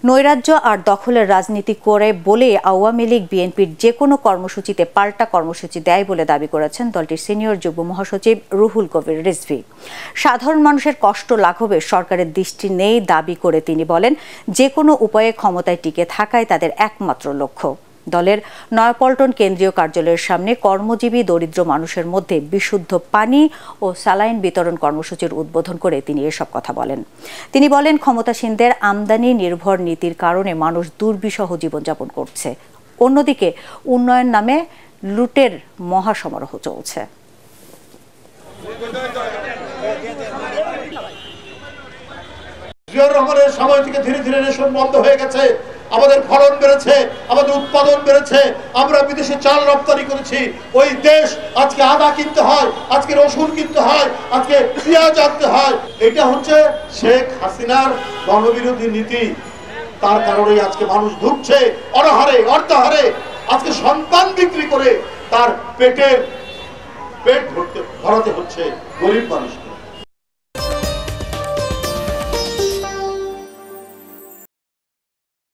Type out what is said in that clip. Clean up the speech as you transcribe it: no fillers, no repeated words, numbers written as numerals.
নৈরাজ্য আর দখলের রাজনীতি করে বলে আওয়ামী লীগ বিএনপির যে কোনো কর্মসূচিতে পাল্টা কর্মসূচি দেয় বলে দাবি করেছেন দলটির সিনিয়র যুগ্ম মহাসচিব রুহুল কবির রিজভী। সাধারণ মানুষের কষ্ট লাঘবে সরকারের দৃষ্টি নেই দাবি করে তিনি বলেন, যে কোনো উপায়ে ক্ষমতায় টিকে থাকাই তাদের একমাত্র লক্ষ্য। দলের নয়াপল্টন কেন্দ্রীয় কার্যালয়ের সামনে কর্মজীবী দরিদ্র মানুষের মধ্যে বিশুদ্ধ পানি ও স্যালাইন বিতরণ কর্মসূচির উদ্বোধন করে তিনি এসব কথা বলেন। তিনি বলেন, ক্ষমতাসীনদের আমদানি নির্ভর নীতির কারণে মানুষ দুর্বিষহ জীবনযাপন করছে, অন্যদিকে উন্নয়ন নামে লুটের মহাসমারোহ চলছে। জিয়াউর রহমানের সময় থেকে ধীরে ধীরে রেশন বন্ধ হয়ে গেছে, আমাদের ফলন বেড়েছে, আমাদের উৎপাদন বেড়েছে, আমরা বিদেশে চাল রপ্তানি করেছি। ওই দেশ আজকে আদা কিনতে হয়, আজকে রসুন কিনতে হয়, আজকে পেঁয়াজ আনতে হয়। এটা হচ্ছে শেখ হাসিনার গণবিরোধী নীতি। তার কারণেই আজকে মানুষ ভুগছে অনাহারে, অর্ধাহারে। আজকে সন্তান বিক্রি করে তার পেট ভরাতে হচ্ছে গরিব মানুষ।